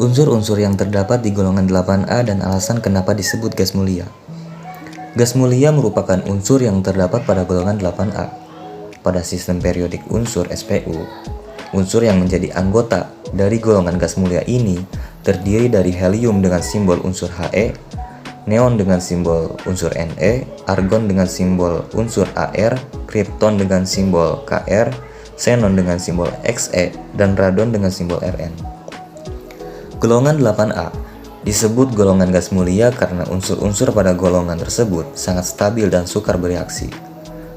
Unsur-unsur yang terdapat di golongan 8A dan alasan kenapa disebut gas mulia. Gas mulia merupakan unsur yang terdapat pada golongan 8A. Pada sistem periodik unsur SPU, unsur yang menjadi anggota dari golongan gas mulia ini terdiri dari helium dengan simbol unsur He, neon dengan simbol unsur Ne, argon dengan simbol unsur Ar, kripton dengan simbol Kr, xenon dengan simbol Xe, dan radon dengan simbol Rn. Golongan 8A disebut golongan gas mulia karena unsur-unsur pada golongan tersebut sangat stabil dan sukar bereaksi.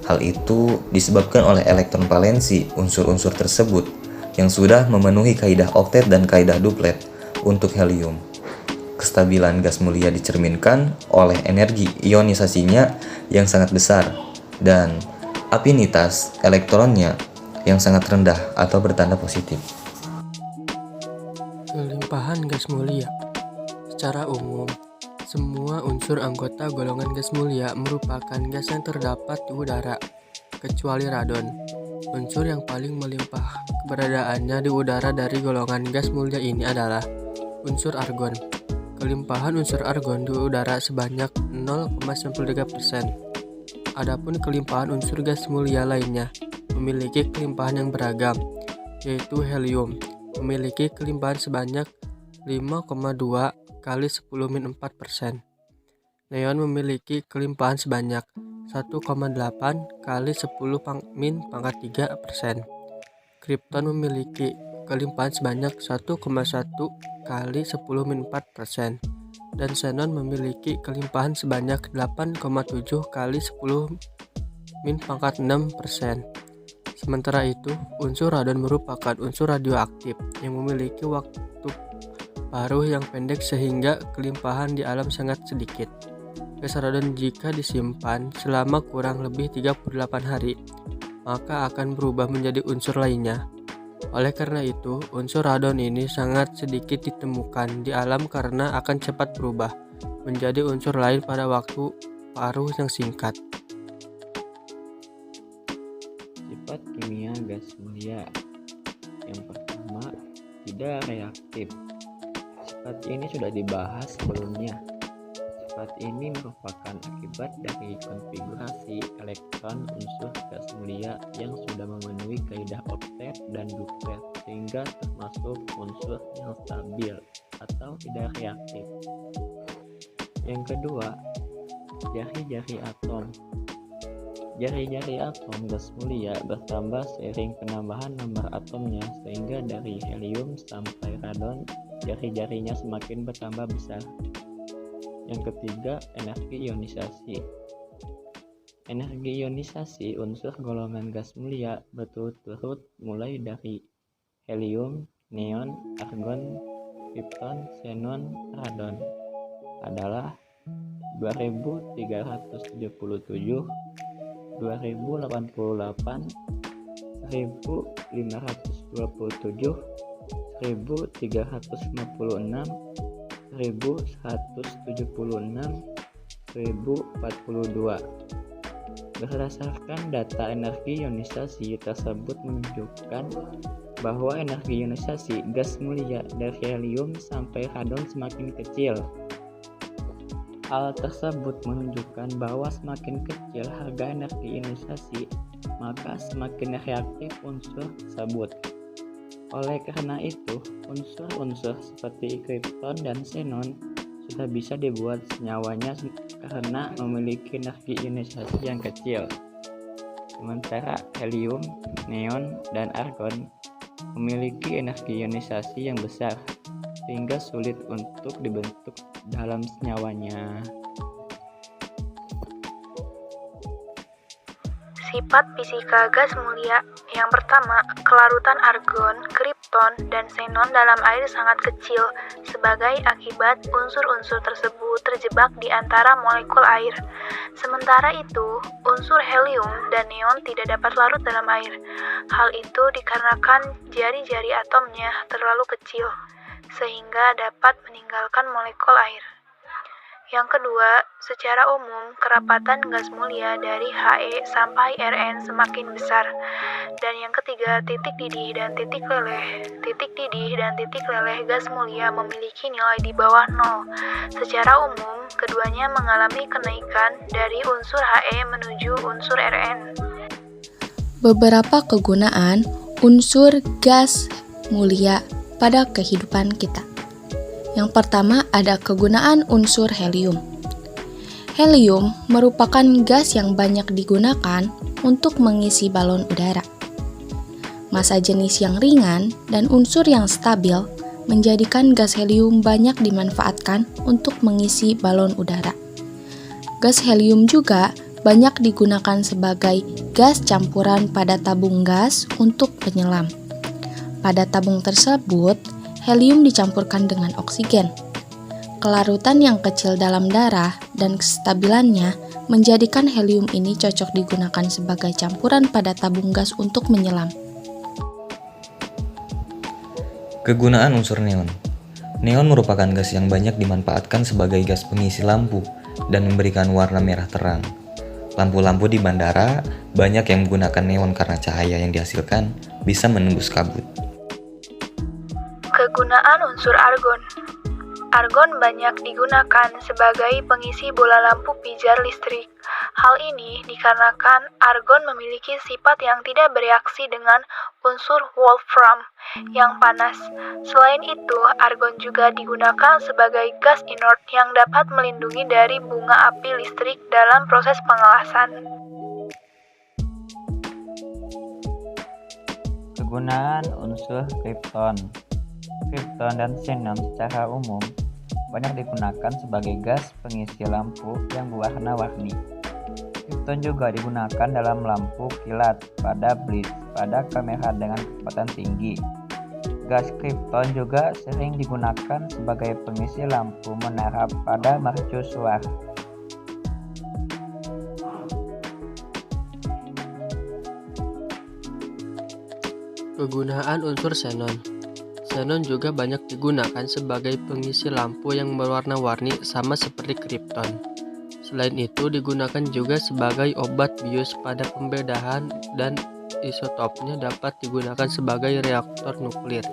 Hal itu disebabkan oleh elektron valensi unsur-unsur tersebut yang sudah memenuhi kaidah oktet dan kaidah duplet untuk helium. Kestabilan gas mulia dicerminkan oleh energi ionisasinya yang sangat besar dan afinitas elektronnya yang sangat rendah atau bertanda positif. Kelimpahan gas mulia. Secara umum, semua unsur anggota golongan gas mulia merupakan gas yang terdapat di udara, kecuali radon. Unsur yang paling melimpah keberadaannya di udara dari golongan gas mulia ini adalah unsur argon. Kelimpahan unsur argon di udara sebanyak 0,93%. Adapun kelimpahan unsur gas mulia lainnya memiliki kelimpahan yang beragam, yaitu helium memiliki kelimpahan sebanyak 5,2 kali 10⁻⁴%. Neon memiliki kelimpahan sebanyak 1,8 kali 10⁻³ %. Kripton memiliki kelimpahan sebanyak 1,1 kali 10⁻⁴%. Dan xenon memiliki kelimpahan sebanyak 8,7 kali 10⁻⁶%. Sementara itu, unsur radon merupakan unsur radioaktif yang memiliki waktu paruh yang pendek sehingga kelimpahan di alam sangat sedikit. Gas radon jika disimpan selama kurang lebih 38 hari, maka akan berubah menjadi unsur lainnya. Oleh karena itu, unsur radon ini sangat sedikit ditemukan di alam karena akan cepat berubah menjadi unsur lain pada waktu paruh yang singkat. Sifat kimia gas mulia. Yang pertama, tidak reaktif. Sifat ini sudah dibahas sebelumnya. Sifat ini merupakan akibat dari konfigurasi elektron unsur gas mulia yang sudah memenuhi kaidah oktet dan duplet sehingga termasuk unsur yang stabil atau tidak reaktif. Yang kedua, jari-jari atom. Jari-jari atom gas mulia bertambah seiring penambahan nomor atomnya sehingga dari helium sampai radon jari-jarinya semakin bertambah besar. Yang ketiga, energi ionisasi. Energi ionisasi unsur golongan gas mulia berturut-turut mulai dari helium, neon, argon, kripton, xenon, radon adalah 2377, 2088, 1527, 1356, 1176, 1042. Berdasarkan data energi ionisasi tersebut menunjukkan bahwa energi ionisasi gas mulia dari helium sampai radon semakin kecil. Hal tersebut menunjukkan bahwa semakin kecil harga energi ionisasi, maka semakin reaktif unsur tersebut. Oleh karena itu, unsur-unsur seperti kripton dan xenon sudah bisa dibuat senyawanya karena memiliki energi ionisasi yang kecil. Sementara helium, neon, dan argon memiliki energi ionisasi yang besar sehingga sulit untuk dibentuk dalam senyawanya. Sifat fisika gas mulia. Yang pertama, kelarutan argon, kripton, dan xenon dalam air sangat kecil sebagai akibat unsur-unsur tersebut terjebak di antara molekul air. Sementara itu, unsur helium dan neon tidak dapat larut dalam air. Hal itu dikarenakan jari-jari atomnya terlalu kecil sehingga dapat meninggalkan molekul air. Yang kedua, secara umum, kerapatan gas mulia dari He sampai Rn semakin besar. Dan yang ketiga, titik didih dan titik leleh. Titik didih dan titik leleh gas mulia memiliki nilai di bawah 0. Secara umum, keduanya mengalami kenaikan dari unsur He menuju unsur Rn. Beberapa kegunaan unsur gas mulia pada kehidupan kita. Yang pertama ada kegunaan unsur helium. Helium merupakan gas yang banyak digunakan untuk mengisi balon udara. Massa jenis yang ringan dan unsur yang stabil menjadikan gas helium banyak dimanfaatkan untuk mengisi balon udara. Gas helium juga banyak digunakan sebagai gas campuran pada tabung gas untuk penyelam. Pada tabung tersebut, helium dicampurkan dengan oksigen. Kelarutan yang kecil dalam darah dan kestabilannya menjadikan helium ini cocok digunakan sebagai campuran pada tabung gas untuk menyelam. Kegunaan unsur neon. Neon merupakan gas yang banyak dimanfaatkan sebagai gas pengisi lampu dan memberikan warna merah terang. Lampu-lampu di bandara banyak yang menggunakan neon karena cahaya yang dihasilkan bisa menembus kabut. Kegunaan unsur argon. Argon banyak digunakan sebagai pengisi bola lampu pijar listrik. Hal ini dikarenakan argon memiliki sifat yang tidak bereaksi dengan unsur wolfram yang panas. Selain itu, argon juga digunakan sebagai gas inert yang dapat melindungi dari bunga api listrik dalam proses pengelasan. Kegunaan unsur krypton. Krypton dan xenon secara umum banyak digunakan sebagai gas pengisi lampu yang berwarna-warni. Krypton juga digunakan dalam lampu kilat, pada blitz, pada kamera dengan kecepatan tinggi. Gas krypton juga sering digunakan sebagai pengisi lampu menara pada mercusuar. Kegunaan unsur xenon. Xenon juga banyak digunakan sebagai pengisi lampu yang berwarna-warni sama seperti krypton. Selain itu digunakan juga sebagai obat bius pada pembedahan dan isotopnya dapat digunakan sebagai reaktor nuklir.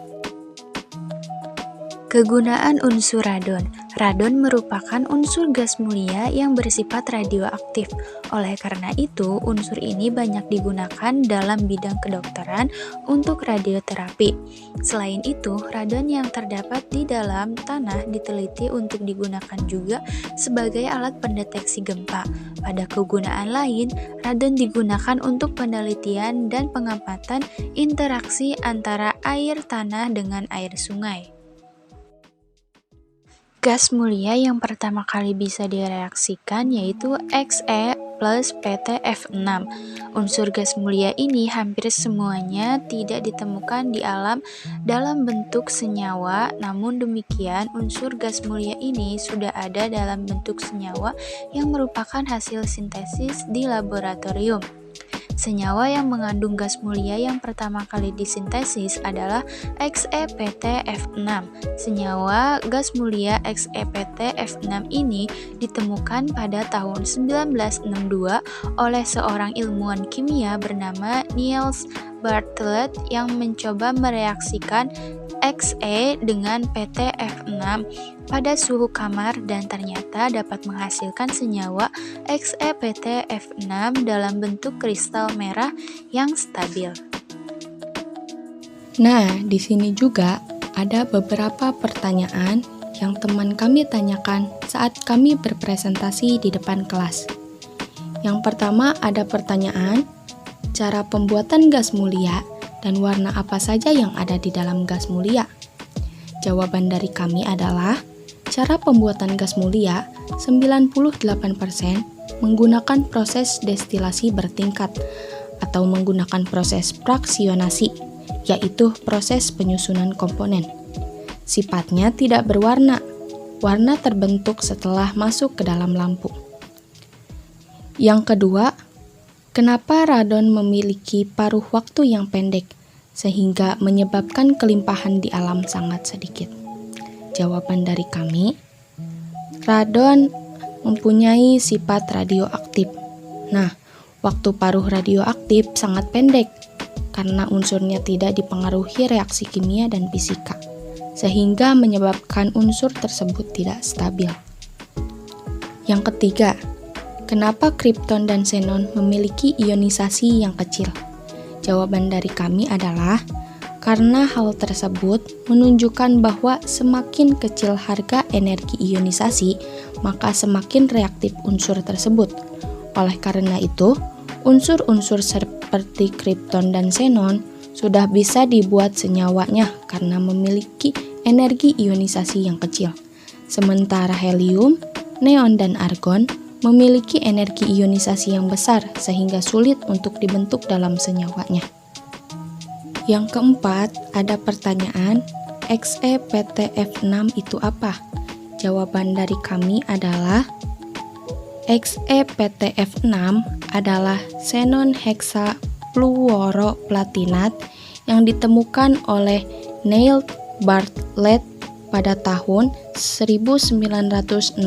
Kegunaan unsur radon. Radon merupakan unsur gas mulia yang bersifat radioaktif. Oleh karena itu, unsur ini banyak digunakan dalam bidang kedokteran untuk radioterapi. Selain itu, radon yang terdapat di dalam tanah diteliti untuk digunakan juga sebagai alat pendeteksi gempa. Pada kegunaan lain, radon digunakan untuk penelitian dan pengamatan interaksi antara air tanah dengan air sungai. Gas mulia yang pertama kali bisa direaksikan yaitu Xe plus PtF6. Unsur gas mulia ini hampir semuanya tidak ditemukan di alam dalam bentuk senyawa, namun demikian unsur gas mulia ini sudah ada dalam bentuk senyawa yang merupakan hasil sintesis di laboratorium. Senyawa yang mengandung gas mulia yang pertama kali disintesis adalah XePtF6. Senyawa gas mulia XePtF6 ini ditemukan pada tahun 1962 oleh seorang ilmuwan kimia bernama Niels Bartlett yang mencoba mereaksikan Xe dengan PtF6 pada suhu kamar dan ternyata dapat menghasilkan senyawa XePtF6 dalam bentuk kristal merah yang stabil. Nah, di sini juga ada beberapa pertanyaan yang teman kami tanyakan saat kami berpresentasi di depan kelas. Yang pertama ada pertanyaan, cara pembuatan gas mulia dan warna apa saja yang ada di dalam gas mulia? Jawaban dari kami adalah, cara pembuatan gas mulia 98% menggunakan proses destilasi bertingkat atau menggunakan proses fraksionasi, yaitu proses penyusunan komponen. Sifatnya tidak berwarna, warna terbentuk setelah masuk ke dalam lampu. Yang kedua, kenapa radon memiliki paruh waktu yang pendek, sehingga menyebabkan kelimpahan di alam sangat sedikit? Jawaban dari kami, radon mempunyai sifat radioaktif. Nah, waktu paruh radioaktif sangat pendek karena unsurnya tidak dipengaruhi reaksi kimia dan fisika, sehingga menyebabkan unsur tersebut tidak stabil. Yang ketiga, kenapa kripton dan xenon memiliki ionisasi yang kecil? Jawaban dari kami adalah karena hal tersebut menunjukkan bahwa semakin kecil harga energi ionisasi, maka semakin reaktif unsur tersebut. Oleh karena itu, unsur-unsur seperti kripton dan xenon sudah bisa dibuat senyawanya karena memiliki energi ionisasi yang kecil. Sementara helium, neon, dan argon memiliki energi ionisasi yang besar sehingga sulit untuk dibentuk dalam senyawanya. Yang keempat, ada pertanyaan, XePTF6 itu apa? Jawaban dari kami adalah XePTF6 adalah xenon heksafluoroplatinat yang ditemukan oleh Neil Bartlett pada tahun 1962.